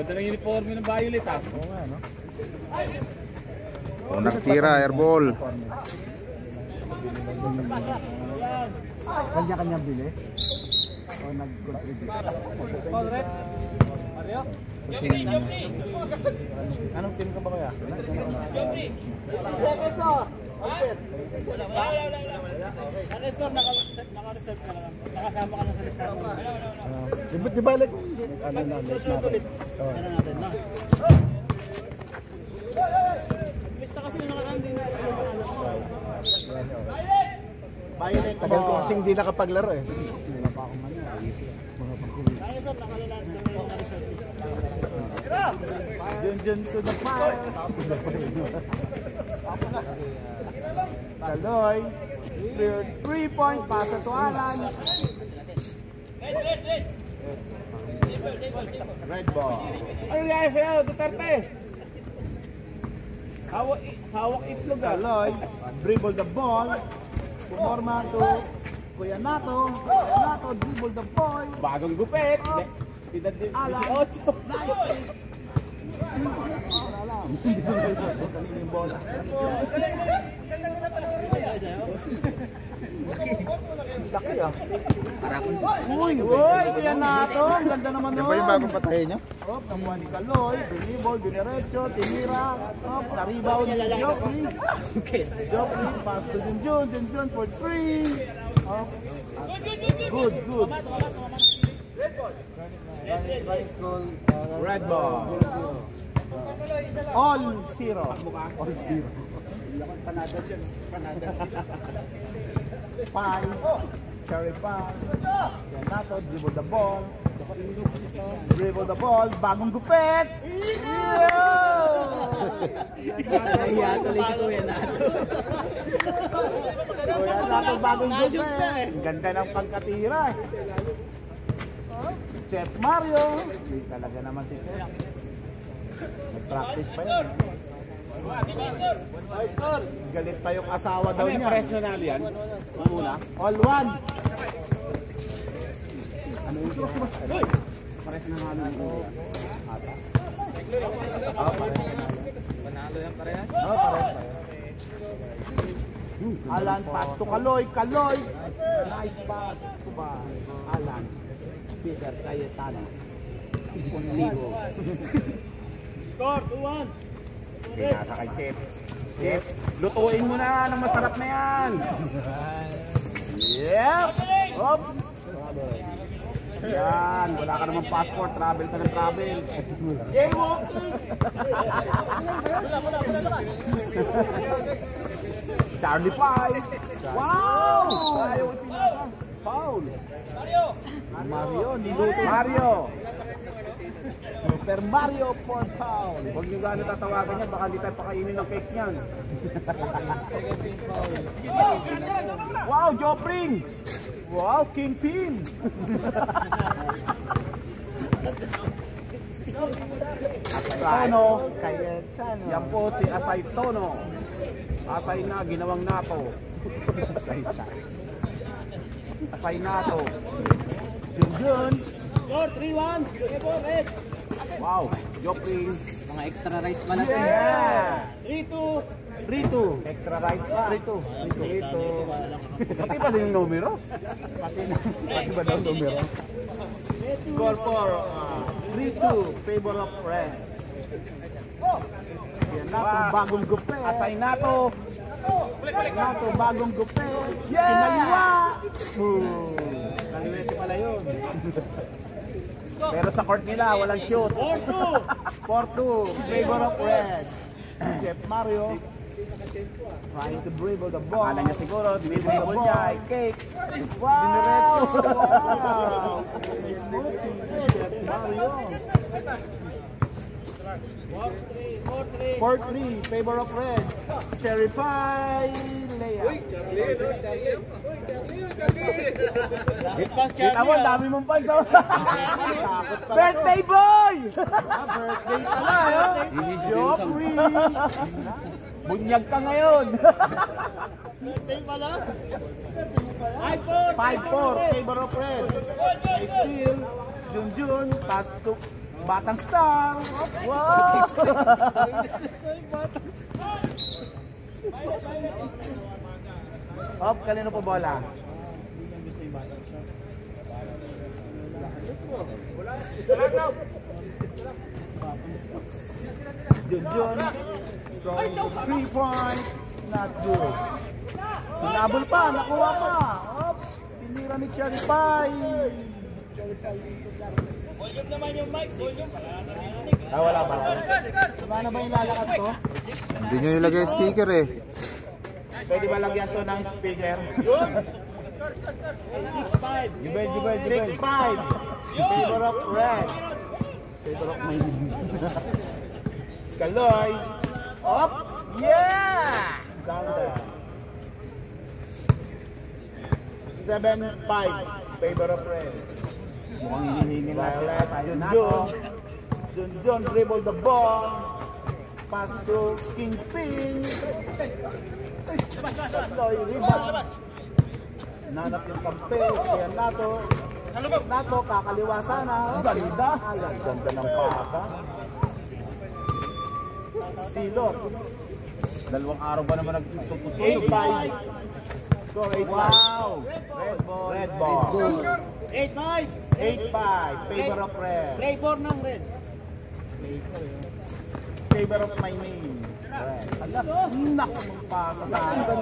Ganda ng uniforme ng Violet ha. Oo nga, no? Unang tira, airball. Kanya-kanya bili? O nag-contribute? Mario? Anong team ka ba kaya? Nestor, naka-reserve ka lang. Nakasama ka lang sa listahan. Di ba like, ano na, late natin. Ano natin na? Lista kasi yung nakaraan din na. Violet Tagal ko kasing di nakapaglaro eh. Wala pa akong manya. Nestor, nakalalaan sa naka-reserve lista. Dun to the fire. Kaloy. 3-point pasa to Alan. Red ball. Ano nangyari sa'yo, Duterte? Hawak itlog ah. Kaloy. Dribble the ball. Pumorma to Kuya Nato. Kuya Nato dribble the ball. Bagong gupit. Edad 18. Laki ah. Uy, Kuya Nato. Ang ganda naman Yan nun. ba yung bagong patayin nyo? Op, namuha ni Kaloy, binibol, biniretso, tinira, op, naribaw ni Joffrey. Joffrey, pass to Junjun for 3. Op, good. Red ball. All zero. All zero. Panada dyan. Panada. Pie. Cherry pie. Yan nato, dribble the ball. Dribble the ball. Bagong gupit. Kaya tuloy si Kuya Nato. Kuya Nato, bagong gupit. Ganda ng pagkatira. Chef Mario. Hindi talaga naman si Chef. Nag-practice pa yun. Galit pa yung asawa daw niya. Press na namin yan. Muna. All one. Ano yung press na namin yung ata. Panalo yung parehas? Parehas. Alan, pass to Kaloy. Kaloy. Nice pass to ba? Alan. Peter Cayetano. Libo. Score, 2-1. Okay, nasa kay Chef. Chef, lutuin mo na ng masarap na yan. Yep. Hop. Yan, wala ka naman passport, travel ka ng travel. Jaywalking! Charlie Pie! Wow! Ayaw ang pinaka. Foul! Mario! Niluto Mario! Super Mario for foul! Huwag nyo gano'n tatawagan yan, baka hindi tayo pakainin ng cakes yan. Wow! Jopring! Wow! Kingpin! Asay Tono. Yan po si Asay Tono. Asay na, ginawang nato. Asay nato. Junjun. Score, 3-1. Red. Wow, Jopring. Mga extra rice pa natin. Yeah. 3-2. 3-2. Extra rice pa. 3-2. Pati ba din yung numero? Pati ba daw numero? Score for 3-2. Favor of red. Yan nato, bagong gupe. Asay nato. Nato, bagong gupe. Kinaliwa. Kaliwete pala yun. Pero sa court nila, walang shoot. 4-2. Favor of red. Chef Mario. Trying to dribble the ball. Akala niya siguro, dribble the ball. Cake. Wow! Wow! Chef Mario. 4-3. Favor of red. Cherry pie. Layup. Kita mo, dami mong fans. Birthday boy! Birthday pala, Joffrey! Bunyag ka ngayon! Birthday pala? 5-4, favor of red. Nice steal. Junjun, pass to Batang Star. Wow! Hop, kanino po bola? Junjun. From 3 points. Not good. Hinabol pa, nakuha pa. Hop, tinira ni Cherry Pie. Volume naman yung mic, volume. Wala pa. Paano ba yung lalakas ko? Hindi nyo nilagay speaker eh. Pwede ba lagyan to ng speaker? 6-5. Jubel. 6-5. Favor of red. Favor of my Kaloy. Up. Yeah! Down there. 7-5. Favor of red. Mukhang hinihingi natin. Junjun dribble the ball. Pass to Kingpin. Kaloy, rebound. Nanap yung kampe. Kaya Nato, kakaliwa sana. Ganda. Ayan, ganda ng pasa. Silot. Dalawang araw ba naman nagtututuyo? 8-5. Score 8-5. Wow! Red ball. 8-5. 8-5. Favor of red. Flavor ng red. Favor of my name. Red. Naku, mong pasa sa akin.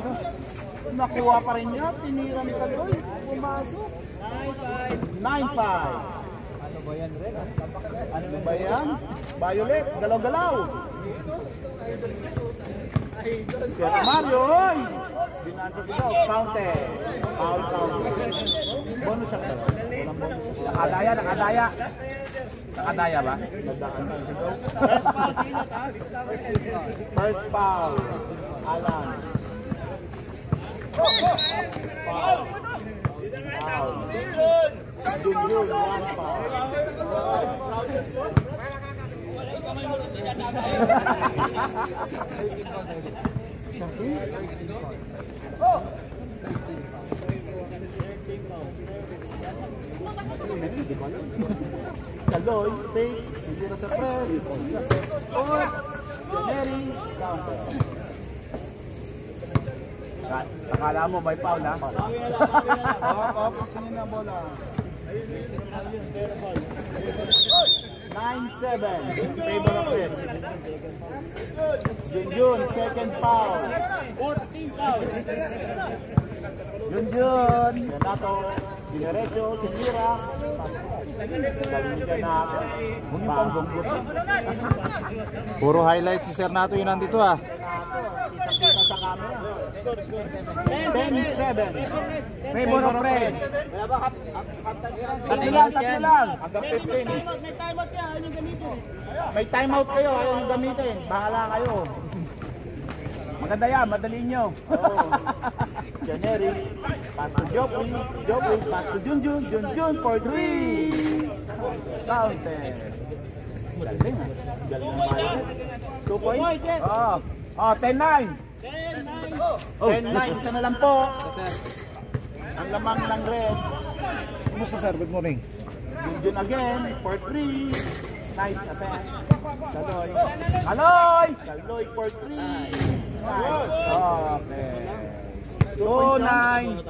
Nakuha pa rin niya. Tinira ni Kaloy. Pumasok. 9-5. Ano ba yan, Red? Ano ba yan? Violet, galaw-galaw. Sir Mario, oy! Binansa sila, counter. Foul counter. Bonus siya. Walang bonus. Nakadaya. Nakadaya ba? First foul. Alan. Foul. Junjun, 1 foul. Kaloy, fake, hindi na sa press. Or, Mary, counter. Akala mo may foul ha? Off, tingin na bola. 9-7, favor of it. Junjun, second foul. 14 fouls. Junjun, Renato, Dinerecho, Tinira. Galing ka na. Panggonggong. Puro highlight si Sir Nato yun nandito ah. Kita sa camera. 10-7. Favor of red. Tatlo lang. Hanggang 15. May timeout kaya, ano yung gamitin? May timeout kayo, ayaw nyo gamitin. Bahala kayo. Maganda yan, madali nyo. Janeri, pass to Joffrey, pass to Junjun for 3. Counter. Galing ah. Galing ang Violet. 2 points? Oh, 10-9. 10-9, isa na lang po. Ang lamang ng red. Kumusta sir? Good morning. Junjun again for 3. Nice attempt. Kaloy for 3. Nice. Okay. 2-9.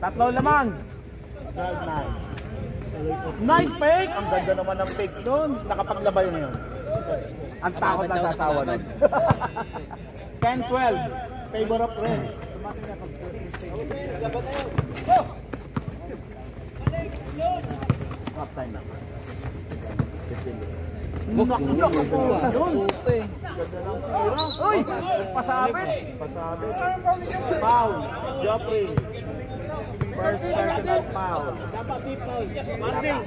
Tatlo lamang. 12-9. Nice fake! Ang ganda naman ng fake doon. Nakapaglabay na yun. Ang takot na sasawa nun. 10-12. Favor of red. Half time na. Naku po yun. Uy! Pasabit. Foul. Joffrey. First personal foul. Warning.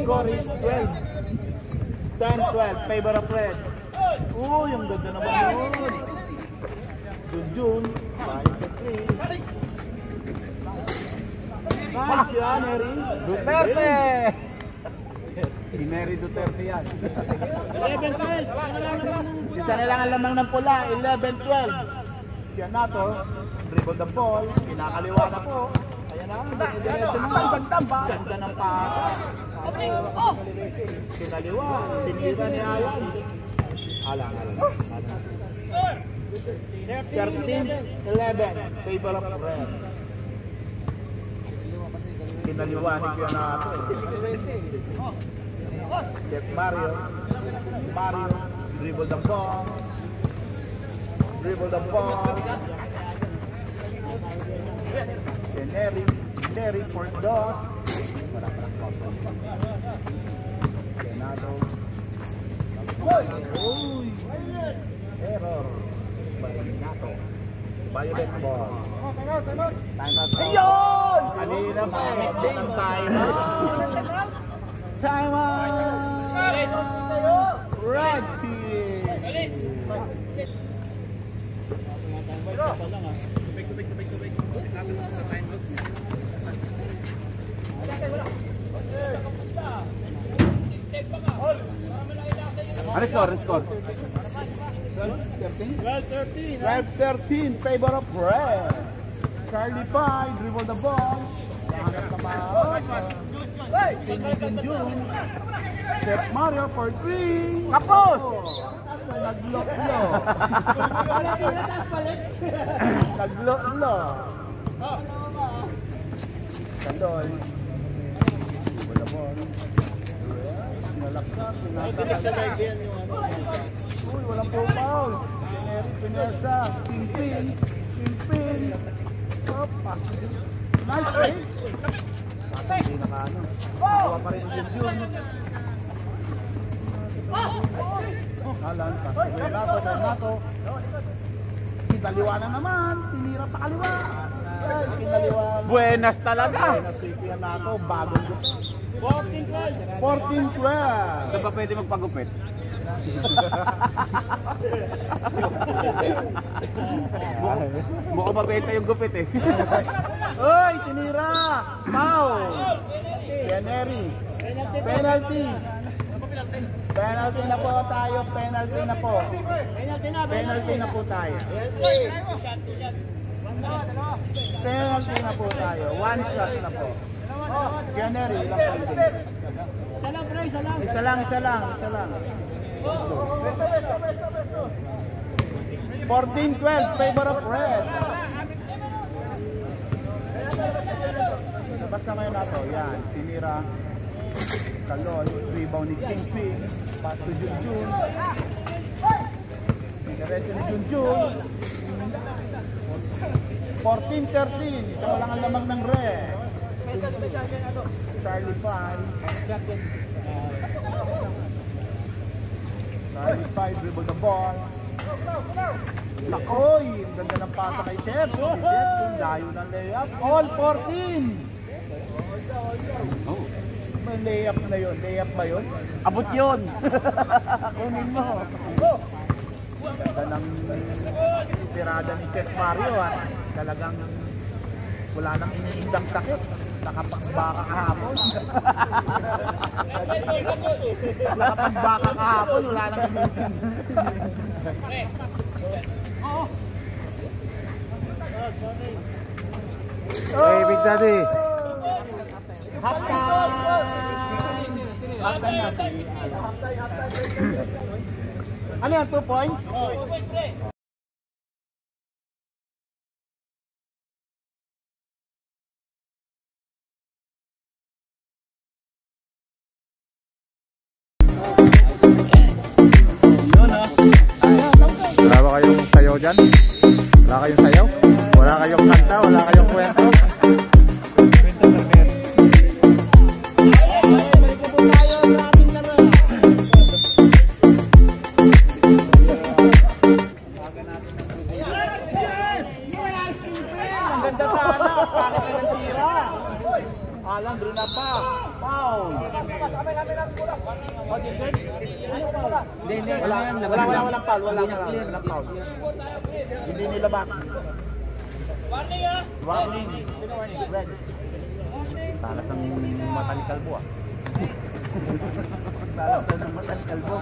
Score is 12. 10-12. Favor of red. Uy, yung ganda naman yun. Junjun. 5-3. Nice yan, Eri. Duterte! Si Mary Duterte yan. 11-12. Isa na lang ang lamang ng pula. 11-12. Siya na to. Dribble the ball. Kinakaliwa na po. Ayan na. Diretso naman. Ganda ng pasa. Kinaliwa, tinira ni Alan. Alang. 13-11, favor of red. Kinaliwa ni Kianato. Chef Mario, dribble the ball. Neri for Dos. Kenado. Error. Nato. Violet ball. Time out. Ayun! Kanina pa. Time out. Red team. Ano score? 12-13, favor of red. Charlie Pie, dribble the ball. Hangat na maot. June. Chef Mario for 3. Kapos! Naglo-lo. Naglo-lo. Kandoy. Dribble the ball. Sinalaksak. Uy, walang po foul. Generic Pinesa. Pimpin. Oh, pass. Nice play. Hindi nakano. Gawa pa rin yung June. Alan, pass. Renato. Kinaliwa na naman. Tinira pa kaliwa. Kinaliwa. Buenas talaga. Buenas si Renato. Bagong gupit. 14-12. Saan pa pwede magpagupit? Mukhang mabenta yung gupit eh. Oy, sinira! Foul! Generi. Penalty na po tayo. Penalty na po tayo. Penalty na po tayo. One shot na po. Generi, ilang penalty? Isa lang. 14-12, favor of red. Labas na ngayon nato. Yan, tinira. Kaloy, rebound ni Kingpin. Pass to Junjun. Diretso ni Junjun. 14-13, isa lang ang lamang ng red. Charlie Pie. Charlie Pie, dribble the ball. Nakoy, ang ganda ng pasa kay Chef. Si Chef, yung layo ng layup. All 14. May layup na yun. Layup ba yun? Abot yun. Kunin mo. Ganda ng tirada ni Chef Mario. Talagang wala nang iniindang sakit. Nakapagbaka kahapon. Nakapagbaka kahapon, wala nang iniindang. Hey, Big Daddy. Halftime na. Ano yan, 2 points? Wala ba kayong sayaw dyan? Wala kayong sayaw? Wala kayong kanta? Wala kayong kwento? Ang ganda sana, bakit na ng tira? Alam, doon na pa. Foul. Walang foul. Walang foul. Hindi nilabas. Warning. Red. Talas ng mata ni Kalbo ah. Talas ng mata ni Kalbo.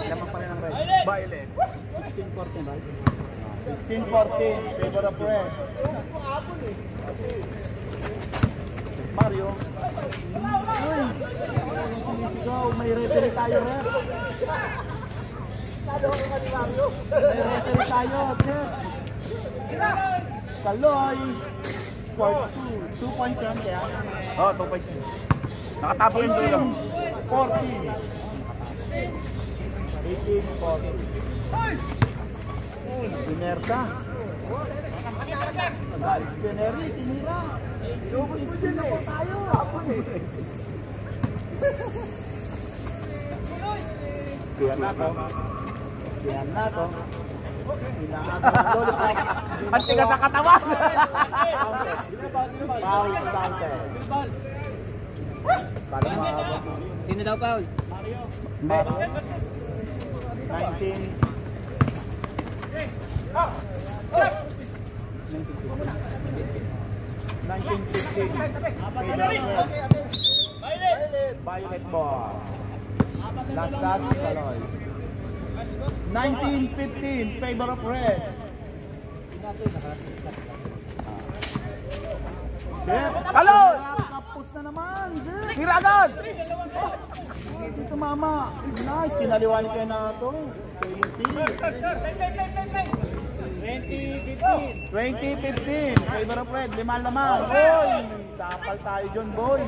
Lamang pa rin ang red. Violet. 16-14, right? 16-14. Favor of red. Mario. Uy, sinisigaw, may referee tayo, ref. May referee tayo, ref. Kaloy. Sport 2. 2 points yan kaya? Oh, 2 points. Nakatapo yung dulo. 14. 18, 14. Sinerta. Nagalit si Kennery, tinira. Tinira po tayo. Kaya na to. Kaya na to. Ang tigas sa katawan. Foul sa counter. Sino daw, Paul? Hindi. 19. 19-15. Violet ball. Last touch, Kaloy. 19-15, favor of red. Kaloy! Kapos na naman, sir. Tira agad! Hindi tumama. Nice, kinaliwan kayo na ito. 20-15, favor of red, 5 naman. Boy, tapal tayo dyan, boy.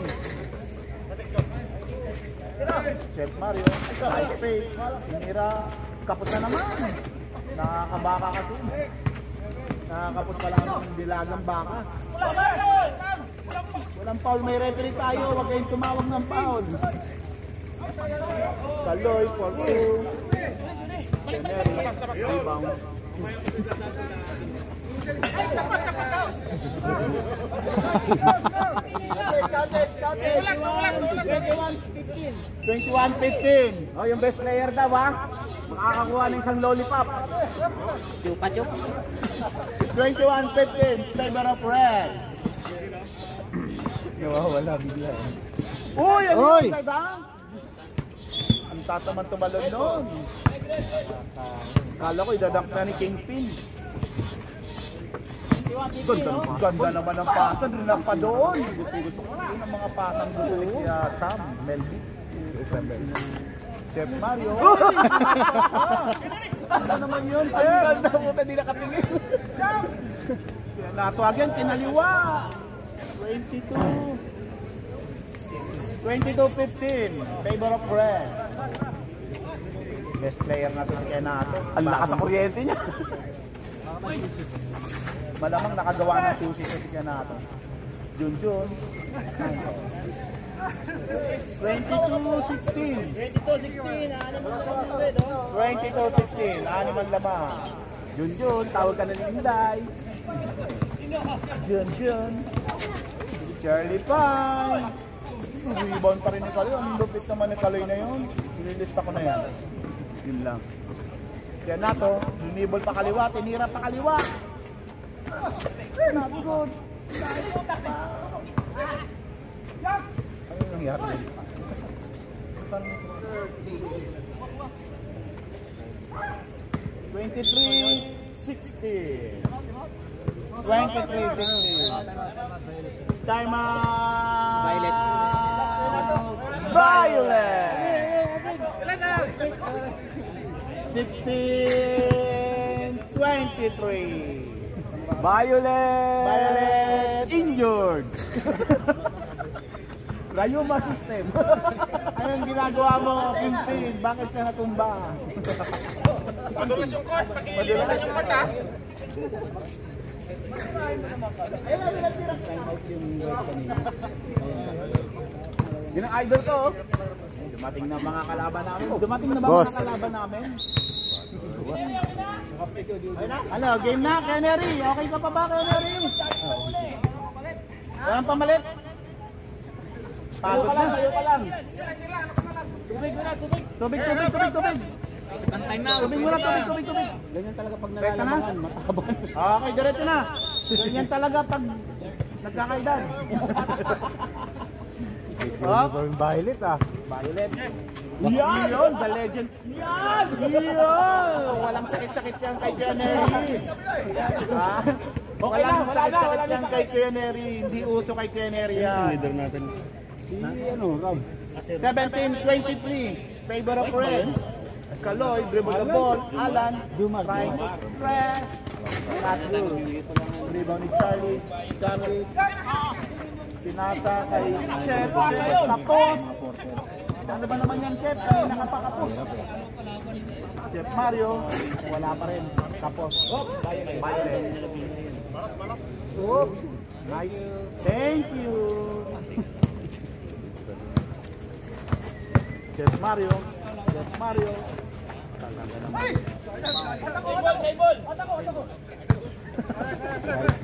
Chef Mario, nice fake. Tinira, kapos na naman. Nakakabaka kasi. Nakakapos pala ng dilagang baka. Walang foul, may referee tayo. Huwag kayong tumawag ng foul. Kaloy, 4-2. Kennery, rebound. $21-15. Oh, yung best player daw ha. Makakakuha ng isang lollipop. Chupa-chup. 21-15, favor of red. Nawawala bigla. Uy, ano Uy! yung dang? Ang tataman tumalon nun. Kala ko idadunk na ni Kingpin. Ganda naman ang pasan, rin ang pa doon. Gusto ko rin ang mga pasang gusto ni Sam, Melby. Chef Mario. Ano naman yun, Chef? Ang ganda mo na di nakatingin. Natuwag yan, kinaliwa. 22-15, favor of red. Best player natin si Kenato. Ang lakas sa kuryente niya. Malamang nakagawa ng susi sa si Kenato. Junjun. 22-16. 22-16, animal lamang. Junjun, tawag ka na ni Inday. Junjun. Charlie Pine. Rebound pa rin ni Kaloy. Ang lupit naman ni Kaloy na yun. Nililista ko na yan. Yun lang. Kaya na to, lumibol pa kaliwa, tinira pa kaliwa. Not good. Ano yung nangyari? 23-16. 23-16. Time out. Violet. Violet. 16-23. Violet! Injured. Rayuma system. Anong ginagawa mo, Kingpin? Bakit ka natumba? Madulas yung court. Madulas yung court ha. Yun ang idol ko. Dumating na mga kalaban namin. Dumating na ba Boss. mga kalaban namin? Ano, game na, Kennery. Okay ka pa ba, Kennery? Walang pamalit. Pagod na. Tayo pa lang. Tubig. Pantay na. Tubig muna, tubig. Ganyan talaga pag Beta na? Okay, diretso na. Ganyan talaga pag nagkakaedad. Oh, Violet ah. Violet. Yan! Yun, the legend. Yan! Walang sakit-sakit yan kay Kennery. Ha? Walang sakit-sakit yan kay Kuya Neri. Hindi uso kay Kuya Neri yan. Leader natin. Si ano, Rob. 17-23. Favor of red. Kaloy, dribble the ball. Alan, trying to press. Not good. Rebound ni Charlie. Charlie. Pinasa kay Chef. Tapos. Ano ba naman yan, Chef? Ay, nakapakapos. Chef Mario. Wala pa rin. Tapos. Violet. Nice. Thank you. Chef Mario. Chef Mario.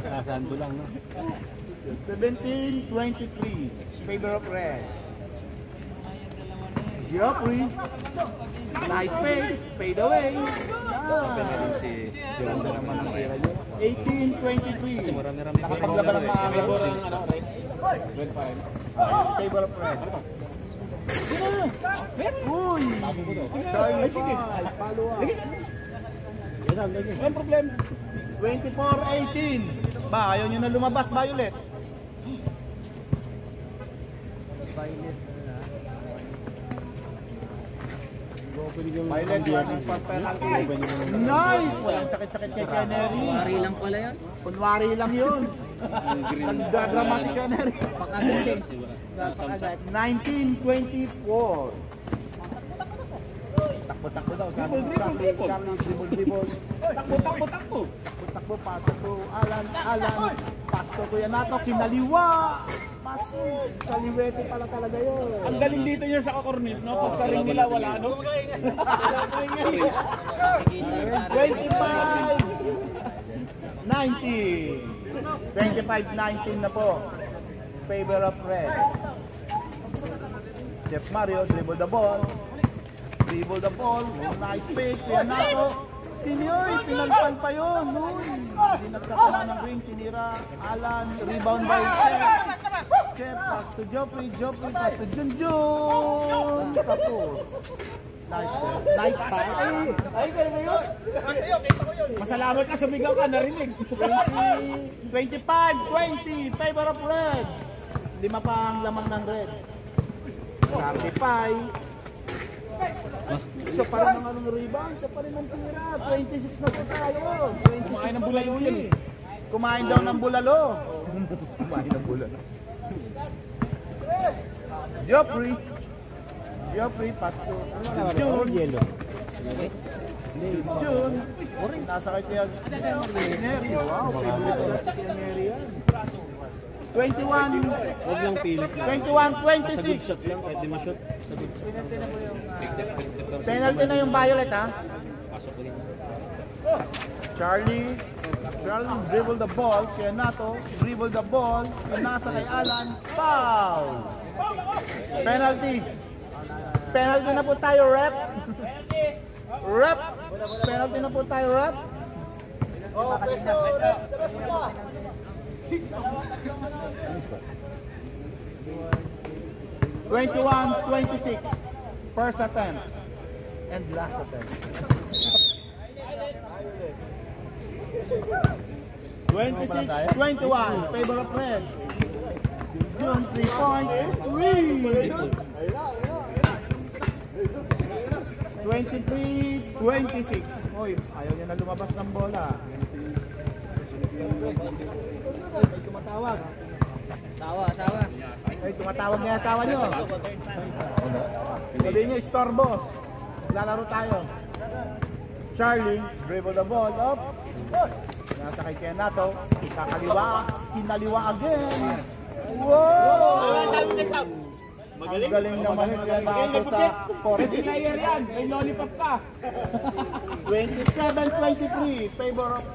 Nasando lang, no? 17-23. Favor of red. Geoffrey. Nice fade. Fade away. Si Ganda naman ang tira nyo. 18-23. marami-rami. Nakapaglaban ng maaga. Red pa rin. Favor of red. Uy! Charlie 5. Follow up. Walang problem. 24-18. Ba, ayaw nyo na lumabas, Violet. Violet, running for penalty. Nice! Walang sakit-sakit kay Canary. Kunwari lang pala yan. Kunwari lang yun. Nagdadrama si Canary. Pakagat eh. Pakagat. 19-24. Takbo-takbo daw. Dribble. Takbo, paso to Alan. Paso to Kuya Nato, kinaliwa. Paso. Kaliwete pala talaga yun. Ang galing dito niya sa kakornis, no? Pag sa ring nila, wala, no? 25-19 na po. Favor of red. Chef Mario, dribble the ball. Nice fake. Kuya Nato. Tinioy, pinalpan pa yun. Hindi nagkakaroon ng ring. Tinira. Alan. Rebound by Chef. Chef, pass to Joffrey. Pass to Junjun. Tapos. Nice pass. Ay, ganun yun. Masalamat ka, sumigaw ka, narinig. 25-20. Favor of red. 5 pa ang lamang ng red. 35. Siya pa rin ang rebound, siya pa rin ang tira. 26 na po tayo. Kumain ng bulalo yun. Kumain daw ng bulalo. Kumain ng bulalo. Geoffrey, pass to June. June. Nasa kay Kuya Neri. Wow, favorite ko si Kuya Neri yan. 21. Huwag lang pilit. 21-26. Shot lang, kahit di ma-shot. Penalty na yung Violet, ha? Charlie dribble the ball. Kuya Nato dribble the ball. Nasa kay Alan. Foul! Penalty na po tayo, rep. Penalty na po tayo, rep. Oh, peso, rep. 21-26. First attempt and last attempt. 26-21. Favor of red. June 3-point. 23-26. Hoy, ayaw niya na lumabas ng bola. Ay, tumatawag. Sawa. Ay, tumatawag niya asawa niyo. Sabihin niyo, istorbo. Lalaro tayo. Charlie, dribble the ball up. Nasa kay Kuya Nato. Kinaliwa again. Wow! Ang galing naman ni Kuya Nato sa 40. Player yan, may lollipop ka. 27-23. Favor of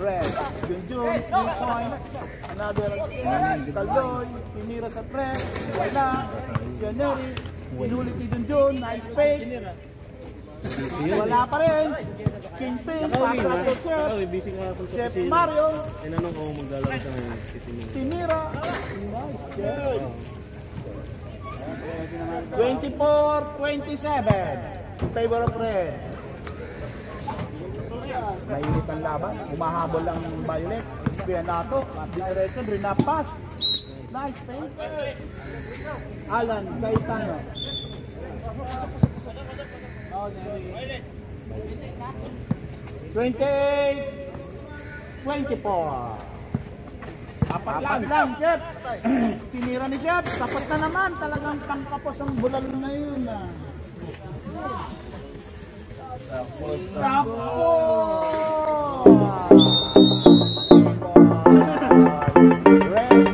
red. Junjun, 3-point. Another Kaloy. Tinira sa press. Wala. Canary. Pinulit ni Junjun. Nice fake. Wala pa rin. Kingpin. Pass out to Chef. Chef Mario. Tinanong ko kung maglalaro sa ngayon. Tinira. Nice Chef. 24-27. In favor of red. Mainit ang laban. Umahabol ang Violet. Pianato. At direction, rinapas. Nice fake. Alan Cayetano. 28-24. Apat lang, Chef. Tinira ni Chef. Tapat na naman. Talagang pangkapos ang bulalo na yun. Nako! Ready!